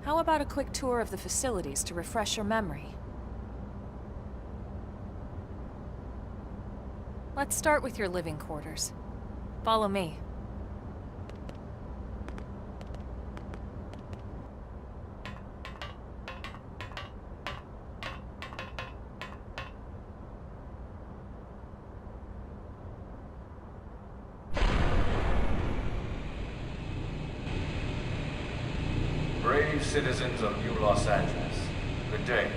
How about a quick tour of the facilities to refresh your memory? Let's start with your living quarters. Follow me. Brave citizens of New Los Angeles, good day.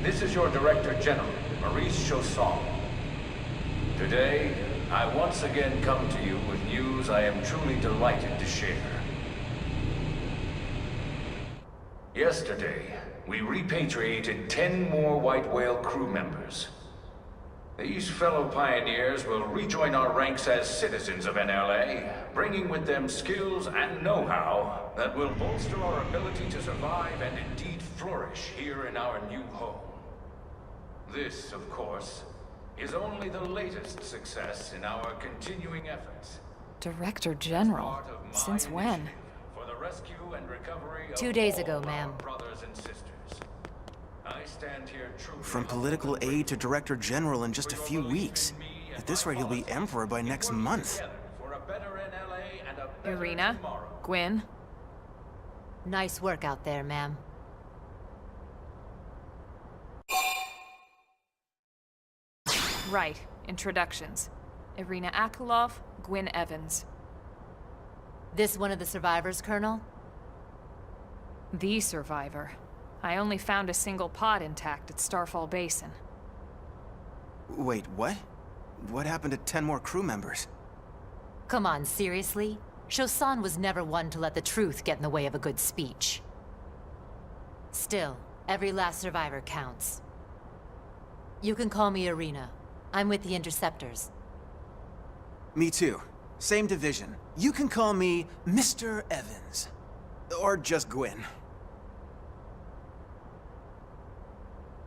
This is your Director General, Maurice Chausson. Today, I once again come to you with news I am truly delighted to share. Yesterday, we repatriated 10 more White Whale crew members. These fellow pioneers will rejoin our ranks as citizens of NLA, bringing with them skills and know-how that will bolster our ability to survive and indeed flourish here in our new home. This, of course, is only the latest success in our continuing efforts. Director General? Since when? For the rescue and recovery of 2 days all ago, our ma'am. brothers and sisters. I stand here truly From political aide to Director General in just a few weeks. At this rate, he'll be Emperor by next month. Irina? Gwyn? Nice work out there, ma'am. Right. Introductions. Irina Akulov, Gwyn Evans. This one of the survivors, Colonel? The survivor. I only found a single pod intact at Starfall Basin. Wait, what? What happened to 10 more crew members? Come on, seriously? Chausson was never one to let the truth get in the way of a good speech. Still, every last survivor counts. You can call me Irina. I'm with the Interceptors. Me too. Same division. You can call me Mr. Evans. Or just Gwyn.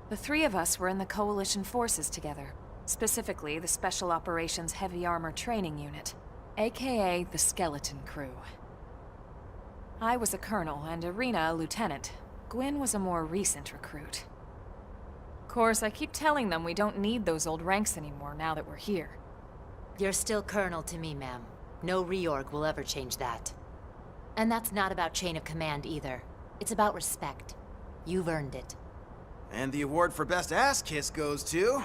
The three of us were in the Coalition forces together. Specifically, the Special Operations Heavy Armor Training Unit, aka the Skeleton Crew. I was a colonel and Irina a lieutenant. Gwyn was a more recent recruit. Of course, I keep telling them we don't need those old ranks anymore now that we're here. You're still Colonel to me, ma'am. No reorg will ever change that. And that's not about chain of command either. It's about respect. You've earned it. And the award for Best Ass Kiss goes to...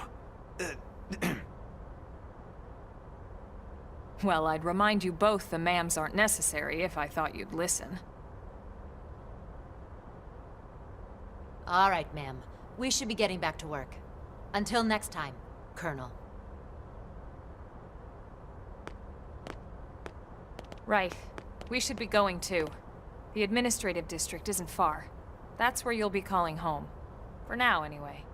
Well, I'd remind you both the ma'ams aren't necessary if I thought you'd listen. All right, ma'am. We should be getting back to work. Until next time, Colonel. Right. We should be going too. The administrative district isn't far. That's where you'll be calling home. For now, anyway.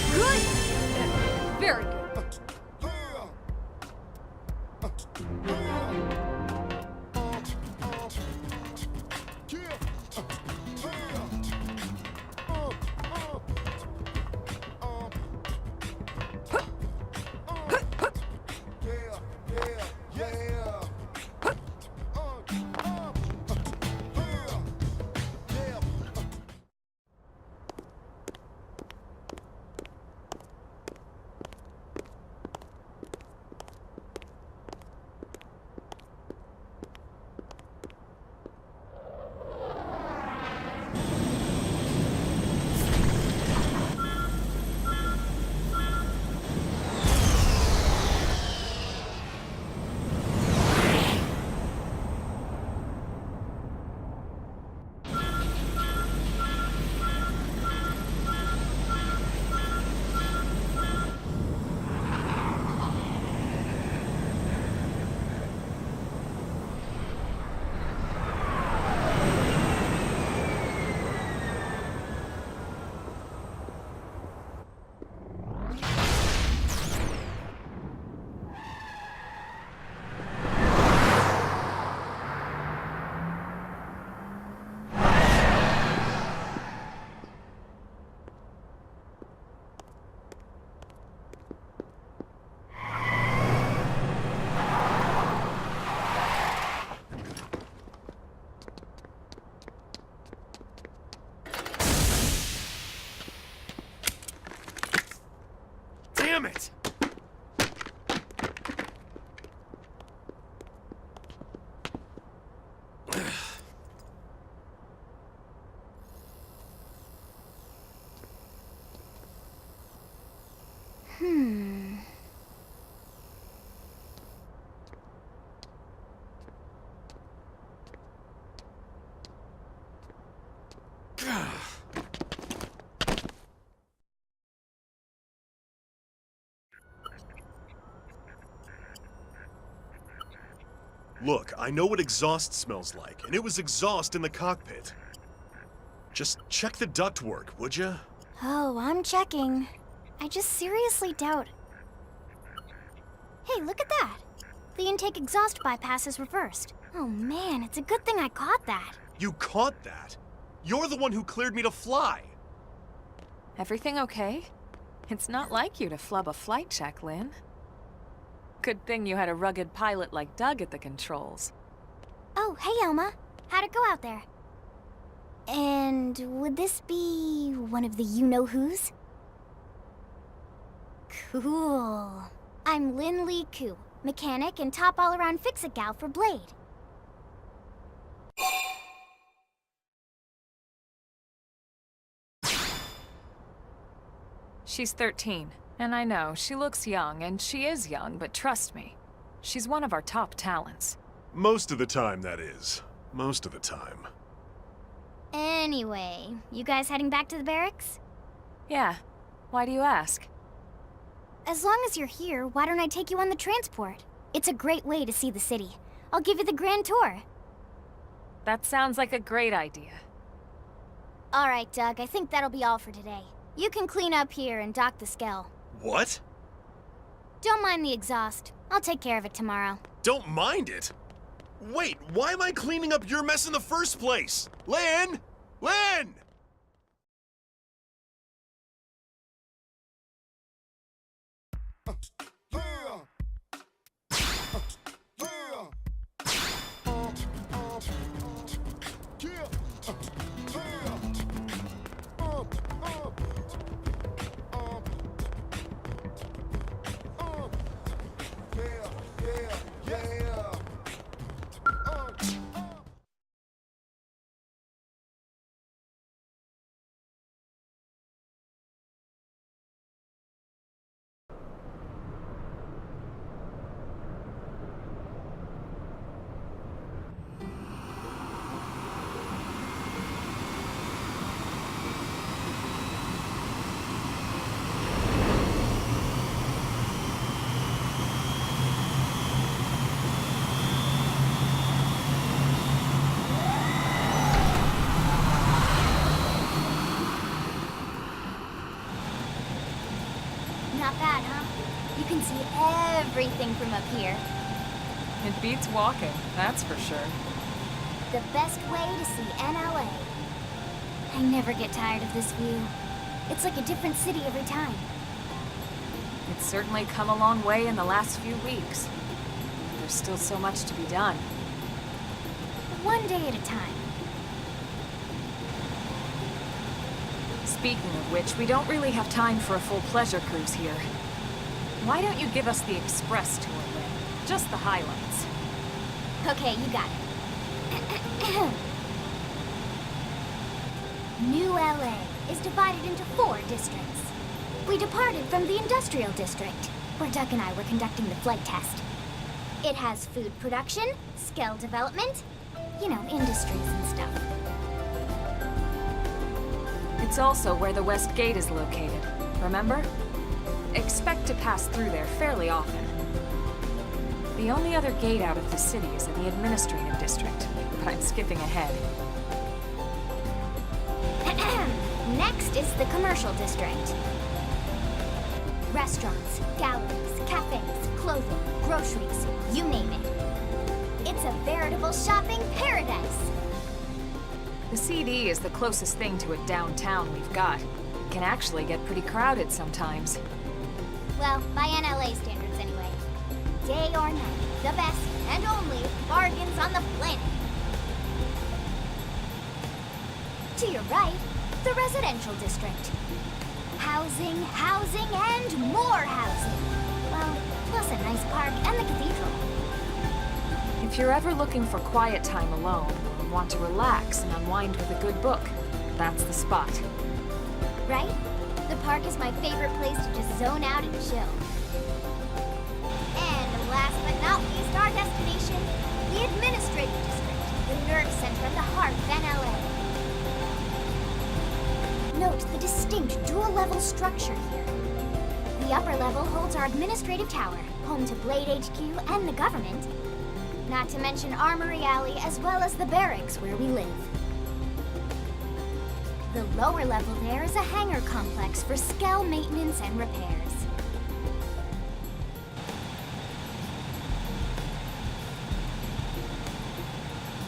Good! Very good. Look, I know what exhaust smells like, and it was exhaust in the cockpit. Just check the ductwork, would ya? Oh, I'm checking. I just seriously doubt... Hey, look at that! The intake exhaust bypass is reversed. Oh man, it's a good thing I caught that. You caught that? You're the one who cleared me to fly! Everything okay? It's not like you to flub a flight check, Lynn. Good thing you had a rugged pilot like Doug at the controls. Oh, hey Elma. How'd it go out there? And would this be one of the you-know-whos? Cool. I'm Lynn Lee Koo, mechanic and top all-around fix-it gal for Blade. She's 13, and I know, she looks young, and she is young, but trust me, she's one of our top talents. Most of the time, that is. Most of the time. Anyway, you guys heading back to the barracks? Yeah. Why do you ask? As long as you're here, why don't I take you on the transport? It's a great way to see the city. I'll give you the grand tour. That sounds like a great idea. All right, Doug, I think that'll be all for today. You can clean up here and dock the Skell. What? Don't mind the exhaust. I'll take care of it tomorrow. Don't mind it? Wait, why am I cleaning up your mess in the first place? Lynn! Lynn! Not bad, huh? You can see everything from up here. It beats walking, that's for sure. The best way to see NLA. I never get tired of this view. It's like a different city every time. It's certainly come a long way in the last few weeks. There's still so much to be done. One day at a time. Speaking of which, we don't really have time for a full pleasure cruise here. Why don't you give us the express tour, Lynn? Just the highlights. Okay, you got it. New LA is divided into 4 districts. We departed from the Industrial District, where Doug and I were conducting the flight test. It has food production, skill development, you know, industries and stuff. It's also where the West Gate is located, remember? Expect to pass through there fairly often. The only other gate out of the city is in the Administrative District, but I'm skipping ahead. Next is the Commercial District. Restaurants, galleries, cafes, clothing, groceries, you name it. It's a veritable shopping paradise. The CD is the closest thing to a downtown we've got. It can actually get pretty crowded sometimes. Well, by NLA standards anyway. Day or night, the best and only bargains on the planet. To your right, the Residential District. Housing, housing, and more housing. Well, plus a nice park and the cathedral. If you're ever looking for quiet time alone, or want to relax and unwind with a good book, that's the spot. Right? The park is my favorite place to just zone out and chill. And last but not least, our destination, the Administrative District, the nerve center of the heart of NLA. Note the distinct dual-level structure here. The upper level holds our administrative tower, home to Blade HQ and the government. Not to mention Armory Alley as well as the barracks where we live. The lower level there is a hangar complex for Skell maintenance and repairs.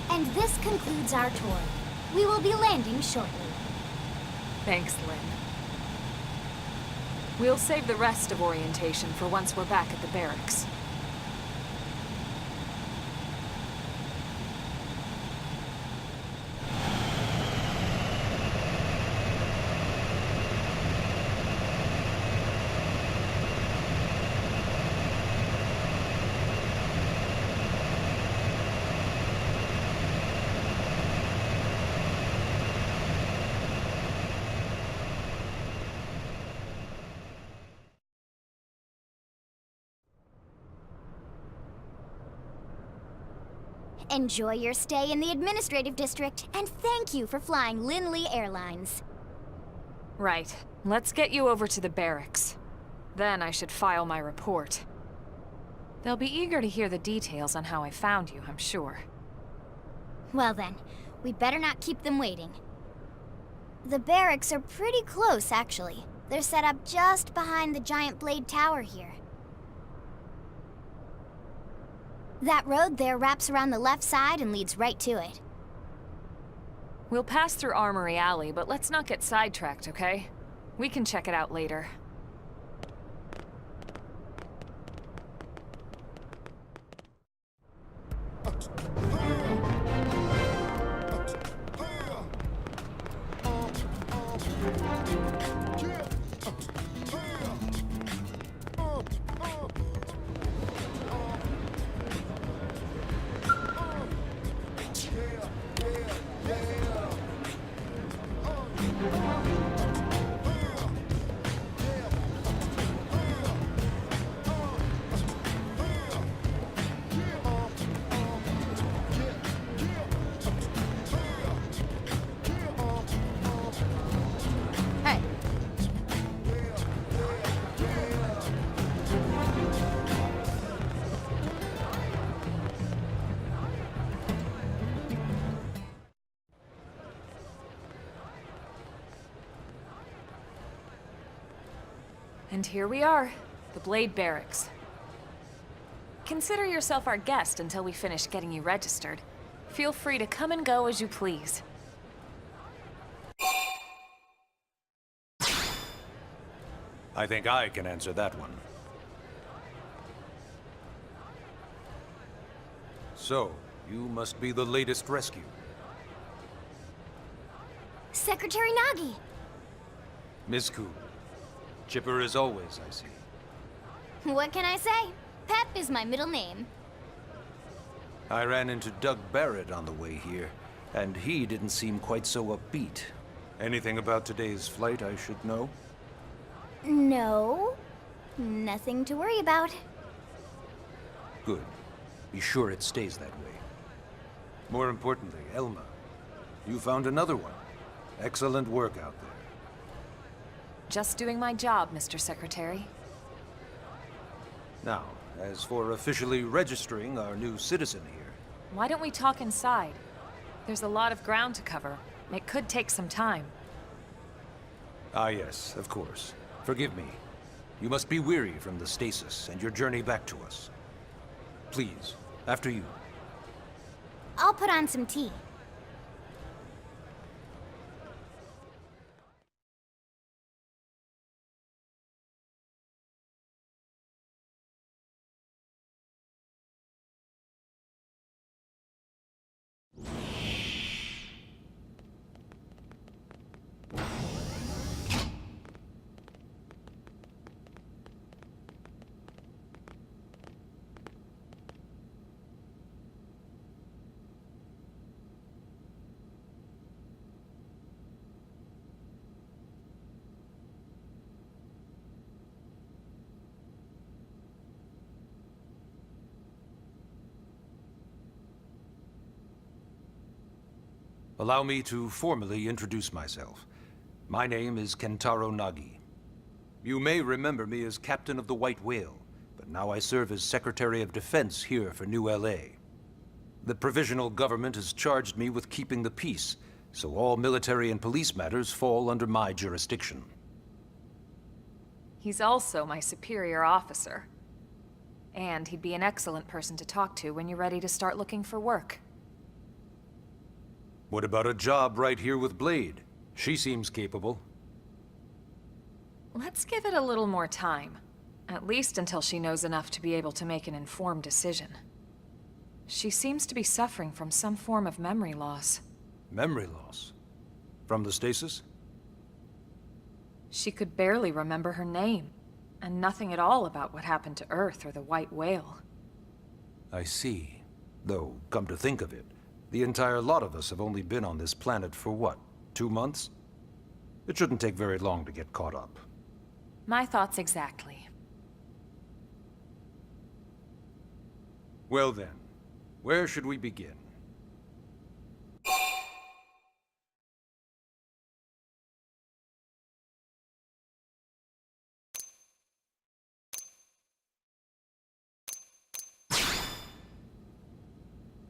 And this concludes our tour. We will be landing shortly. Thanks, Lynn. We'll save the rest of orientation for once we're back at the barracks. Enjoy your stay in the administrative district, and thank you for flying Linley Airlines. Right. Let's get you over to the barracks. Then I should file my report. They'll be eager to hear the details on how I found you, I'm sure. Well then, we better not keep them waiting. The barracks are pretty close, actually. They're set up just behind the giant blade tower here. That road there wraps around the left side and leads right to it. We'll pass through Armory Alley, but let's not get sidetracked, okay? We can check it out later. Hey. And here we are, the Blade Barracks. Consider yourself our guest until we finish getting you registered. Feel free to come and go as you please. I think I can answer that one. So, you must be the latest rescue. Secretary Nagi! Ms. Cool. Chipper as always, I see. What can I say? Pep is my middle name. I ran into Doug Barrett on the way here, and he didn't seem quite so upbeat. Anything about today's flight I should know? No. Nothing to worry about. Good. Be sure it stays that way. More importantly, Elma, you found another one. Excellent work out there. Just doing my job, Mr. Secretary. Now, as for officially registering our new citizen here, Why don't we talk inside? There's a lot of ground to cover. It could take some time. Ah yes, of course. Forgive me. You must be weary from the stasis and your journey back to us. Please, after you. I'll put on some tea. Allow me to formally introduce myself. My name is Kentaro Nagi. You may remember me as Captain of the White Whale, but now I serve as Secretary of Defense here for New LA. The provisional government has charged me with keeping the peace, so all military and police matters fall under my jurisdiction. He's also my superior officer. And he'd be an excellent person to talk to when you're ready to start looking for work. What about a job right here with Blade? She seems capable. Let's give it a little more time. At least until she knows enough to be able to make an informed decision. She seems to be suffering from some form of memory loss. Memory loss? From the stasis? She could barely remember her name, and nothing at all about what happened to Earth or the White Whale. I see. Though, come to think of it, the entire lot of us have only been on this planet for what, 2 months? It shouldn't take very long to get caught up. My thoughts exactly. Well then, where should we begin?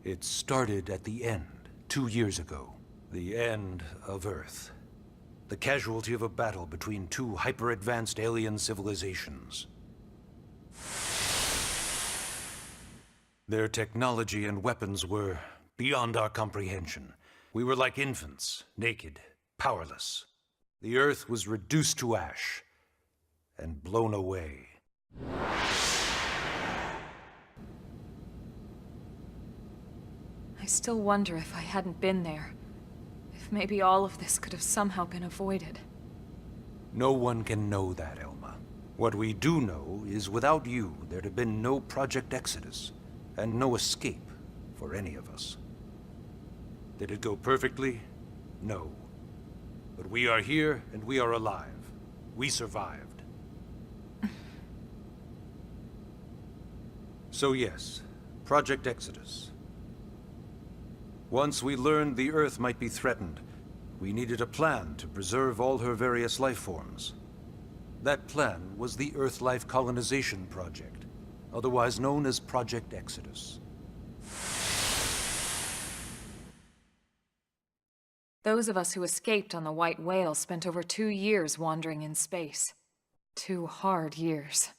It started at the end, 2 years ago. The end of Earth. The casualty of a battle between two hyper-advanced alien civilizations. Their technology and weapons were beyond our comprehension. We were like infants, naked, powerless. The Earth was reduced to ash and blown away. I still wonder if I hadn't been there. If maybe all of this could have somehow been avoided. No one can know that, Elma. What we do know is without you, there'd have been no Project Exodus, and no escape for any of us. Did it go perfectly? No. But we are here, and we are alive. We survived. So yes, Project Exodus. Once we learned the Earth might be threatened, we needed a plan to preserve all her various life forms. That plan was the Earth Life Colonization Project, otherwise known as Project Exodus. Those of us who escaped on the White Whale spent over 2 years wandering in space. 2 hard years.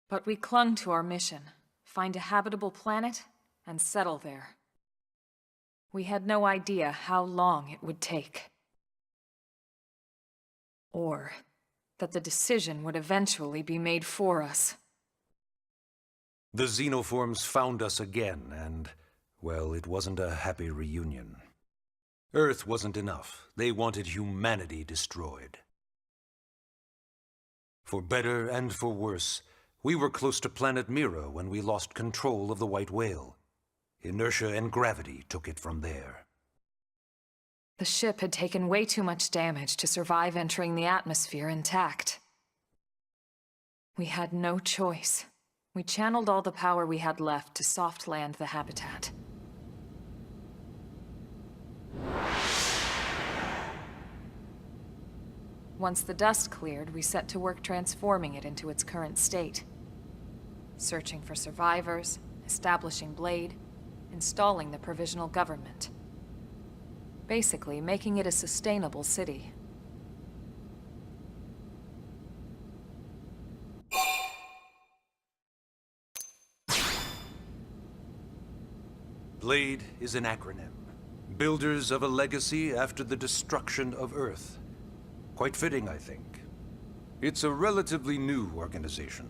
But we clung to our mission, find a habitable planet and settle there. We had no idea how long it would take. Or that the decision would eventually be made for us. The xenoforms found us again, and, well, it wasn't a happy reunion. Earth wasn't enough. They wanted humanity destroyed. For better and for worse, we were close to planet Mira when we lost control of the White Whale. Inertia and gravity took it from there. The ship had taken way too much damage to survive entering the atmosphere intact. We had no choice. We channeled all the power we had left to soft land the habitat. Once the dust cleared, we set to work transforming it into its current state. Searching for survivors, establishing Blade, installing the provisional government. Basically, making it a sustainable city. Blade is an acronym. Builders of a legacy after the destruction of Earth. Quite fitting, I think. It's a relatively new organization.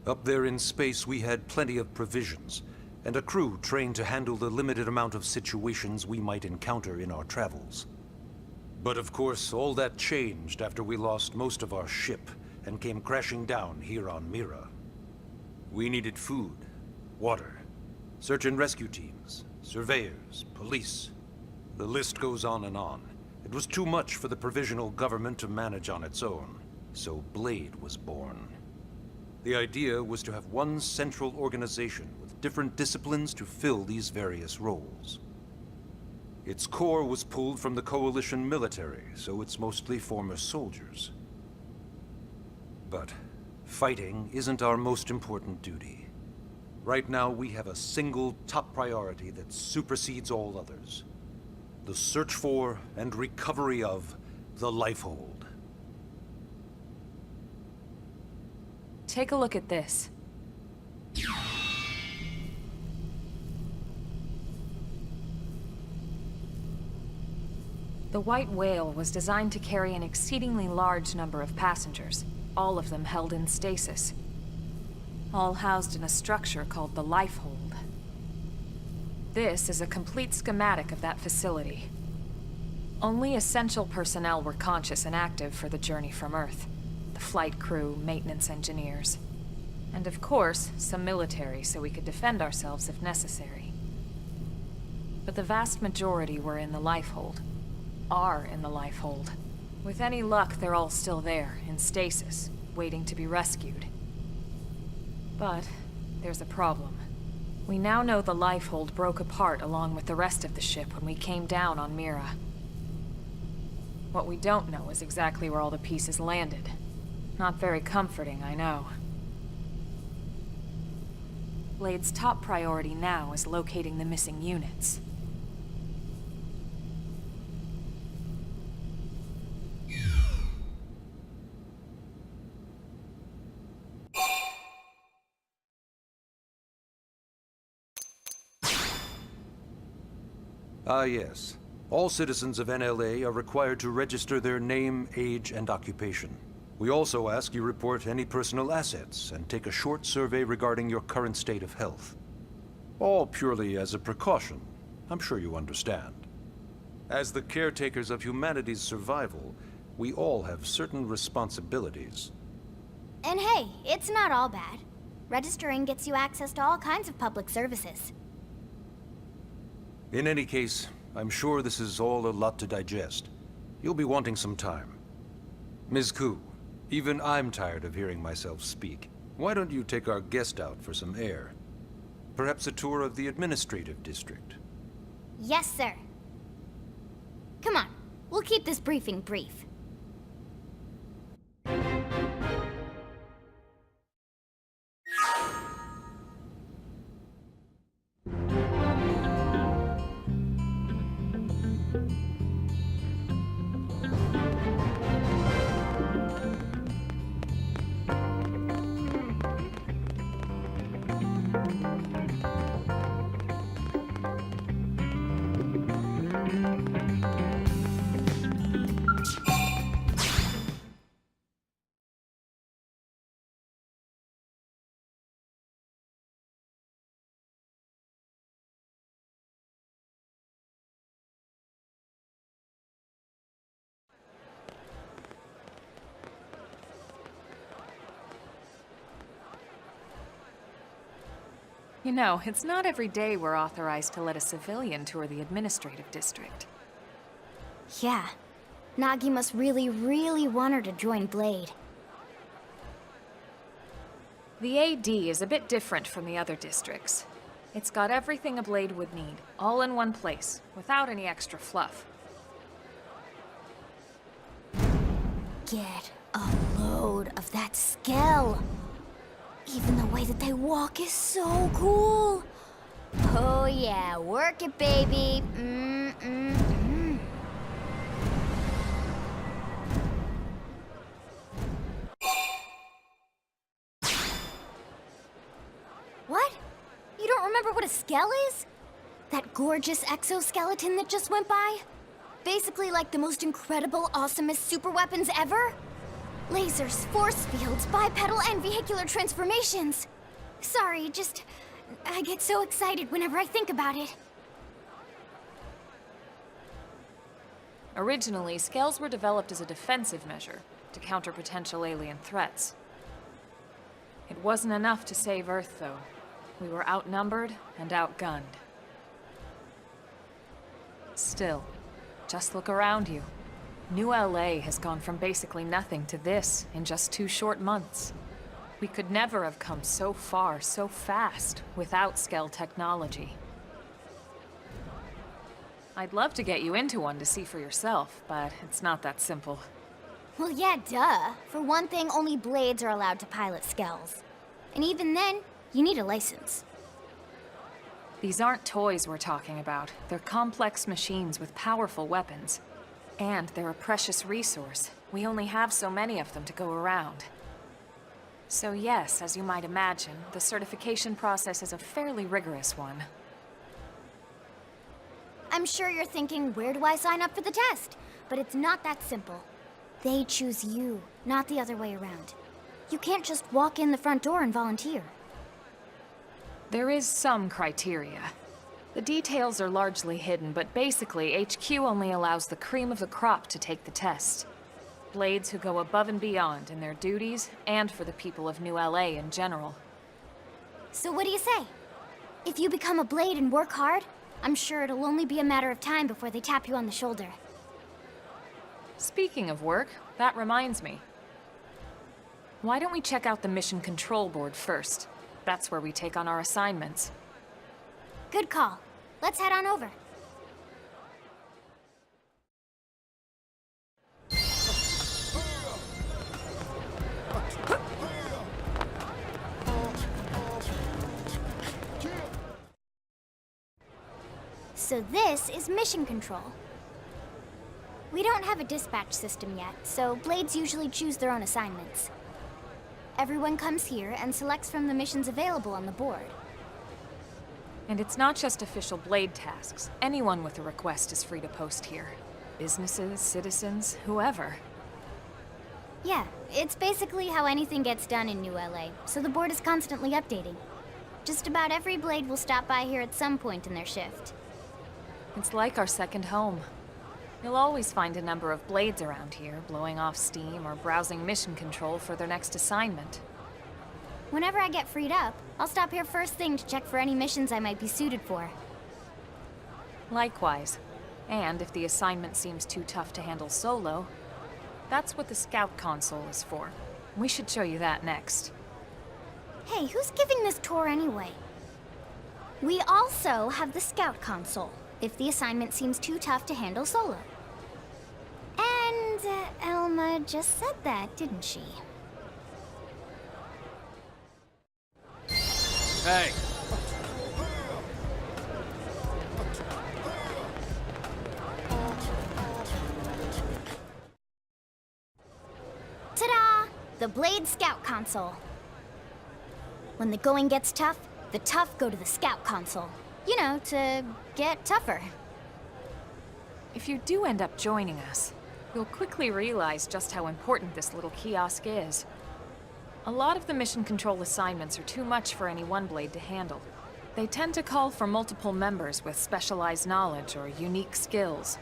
Up there in space, we had plenty of provisions, and a crew trained to handle the limited amount of situations we might encounter in our travels. But of course, all that changed after we lost most of our ship and came crashing down here on Mira. We needed food, water, search and rescue teams, surveyors, police. The list goes on and on. It was too much for the provisional government to manage on its own, so Blade was born. The idea was to have one central organization with different disciplines to fill these various roles. Its core was pulled from the Coalition military, so it's mostly former soldiers. But fighting isn't our most important duty. Right now, we have a single top priority that supersedes all others. The search for and recovery of the Lifehold. Take a look at this. The White Whale was designed to carry an exceedingly large number of passengers, all of them held in stasis. All housed in a structure called the Lifehold. This is a complete schematic of that facility. Only essential personnel were conscious and active for the journey from Earth. The flight crew, maintenance engineers. And of course, some military so we could defend ourselves if necessary. But the vast majority were in the Lifehold. Are in the Lifehold. With any luck, they're all still there, in stasis, waiting to be rescued. But there's a problem. We now know the Lifehold broke apart along with the rest of the ship when we came down on Mira. What we don't know is exactly where all the pieces landed. Not very comforting, I know. Blade's top priority now is locating the missing units. Ah, yes. All citizens of NLA are required to register their name, age, and occupation. We also ask you report any personal assets and take a short survey regarding your current state of health. All purely as a precaution. I'm sure you understand. As the caretakers of humanity's survival, we all have certain responsibilities. And hey, it's not all bad. Registering gets you access to all kinds of public services. In any case, I'm sure this is all a lot to digest. You'll be wanting some time. Ms. Ku, even I'm tired of hearing myself speak. Why don't you take our guest out for some air? Perhaps a tour of the administrative district. Yes, sir. Come on, we'll keep this briefing brief. You know, it's not every day we're authorized to let a civilian tour the administrative district. Yeah. Nagi must really, really want her to join Blade. The AD is a bit different from the other districts. It's got everything a Blade would need, all in one place, without any extra fluff. Get a load of that Skell. Even the way that they walk is so cool. Oh yeah, work it, baby. What? You don't remember what a Skell is? That gorgeous exoskeleton that just went by? Basically like the most incredible, awesomest super weapons ever? Lasers, force fields, bipedal and vehicular transformations. Sorry, I get so excited whenever I think about it. Originally, Skells were developed as a defensive measure to counter potential alien threats. It wasn't enough to save Earth, though. We were outnumbered and outgunned. Still, just look around you. New LA has gone from basically nothing to this in just 2 short months. We could never have come so far, so fast, without Skell technology. I'd love to get you into one to see for yourself, but it's not that simple. Well, yeah, duh. For one thing, only Blades are allowed to pilot Skells. And even then, you need a license. These aren't toys we're talking about. They're complex machines with powerful weapons. And they're a precious resource. We only have so many of them to go around. So yes, as you might imagine, the certification process is a fairly rigorous one. I'm sure you're thinking, where do I sign up for the test? But it's not that simple. They choose you, not the other way around. You can't just walk in the front door and volunteer. There is some criteria. The details are largely hidden, but basically, HQ only allows the cream of the crop to take the test. Blades who go above and beyond in their duties, and for the people of New LA in general. So what do you say? If you become a Blade and work hard, I'm sure it'll only be a matter of time before they tap you on the shoulder. Speaking of work, that reminds me. Why don't we check out the Mission Control Board first? That's where we take on our assignments. Good call. Let's head on over. So this is Mission Control. We don't have a dispatch system yet, so Blades usually choose their own assignments. Everyone comes here and selects from the missions available on the board. And it's not just official Blade tasks. Anyone with a request is free to post here. Businesses, citizens, whoever. Yeah, it's basically how anything gets done in New LA, so the board is constantly updating. Just about every Blade will stop by here at some point in their shift. It's like our second home. You'll always find a number of Blades around here, blowing off steam or browsing mission control for their next assignment. Whenever I get freed up, I'll stop here first thing to check for any missions I might be suited for. Likewise. And if the assignment seems too tough to handle solo, that's what the Scout Console is for. We should show you that next. Hey, who's giving this tour anyway? We also have the Scout Console, if the assignment seems too tough to handle solo. And Elma just said that, didn't she? Hey. Ta-da! The Blade Scout Console. When the going gets tough, the tough go to the Scout Console. You know, to get tougher. If you do end up joining us, you'll quickly realize just how important this little kiosk is. A lot of the mission control assignments are too much for any one Blade to handle. They tend to call for multiple members with specialized knowledge or unique skills.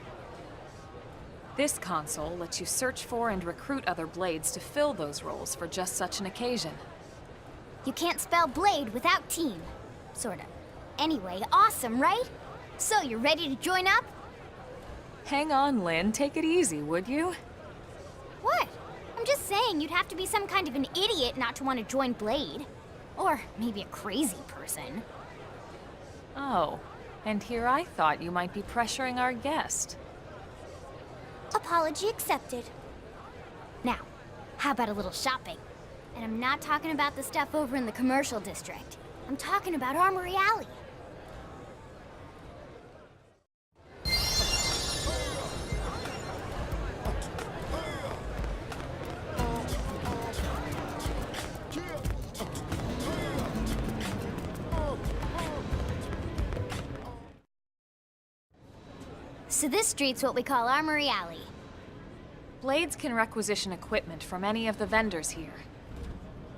This console lets you search for and recruit other Blades to fill those roles for just such an occasion. You can't spell Blade without team. Sorta. Anyway, awesome, right? So, you ready to join up? Hang on, Lynn. Take it easy, would you? What? I'm just saying you'd have to be some kind of an idiot not to want to join Blade. Or maybe a crazy person. Oh, and here I thought you might be pressuring our guest. Apology accepted. Now, how about a little shopping? And I'm not talking about the stuff over in the commercial district. I'm talking about Armory Alley. So this street's what we call Armory Alley. Blades can requisition equipment from any of the vendors here.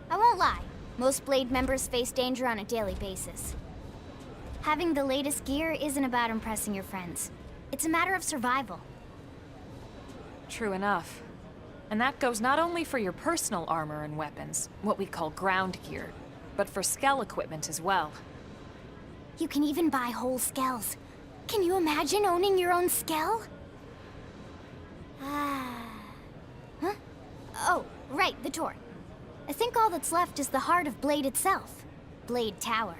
I won't lie, most Blade members face danger on a daily basis. Having the latest gear isn't about impressing your friends. It's a matter of survival. True enough. And that goes not only for your personal armor and weapons, what we call ground gear, but for skell equipment as well. You can even buy whole skells. Can you imagine owning your own skell? Huh? Oh, right, the tour. I think all that's left is the heart of Blade itself. Blade Tower.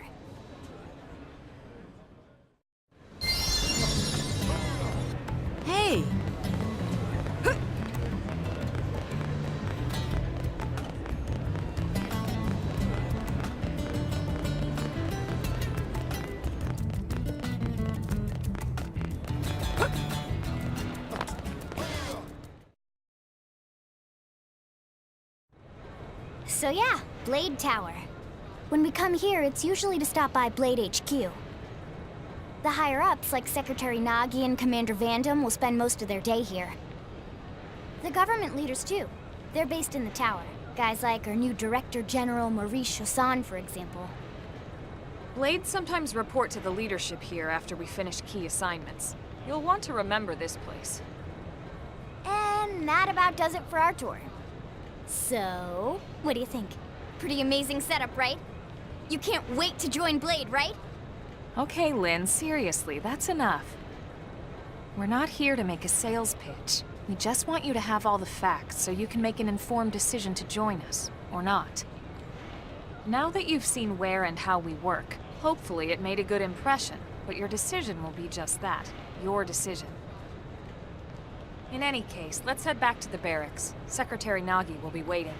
Hey! So yeah, Blade Tower. When we come here, it's usually to stop by Blade HQ. The higher-ups, like Secretary Nagi and Commander Vandam, will spend most of their day here. The government leaders, too. They're based in the tower. Guys like our new Director General Maurice Chosan, for example. Blades sometimes report to the leadership here after we finish key assignments. You'll want to remember this place. And that about does it for our tour. So, what do you think? Pretty amazing setup, right? You can't wait to join Blade, right? Okay, Lynn, seriously, that's enough. We're not here to make a sales pitch. We just want you to have all the facts so you can make an informed decision to join us, or not. Now that you've seen where and how we work, hopefully it made a good impression, but your decision will be just that, your decision. In any case, let's head back to the barracks. Secretary Nagi will be waiting.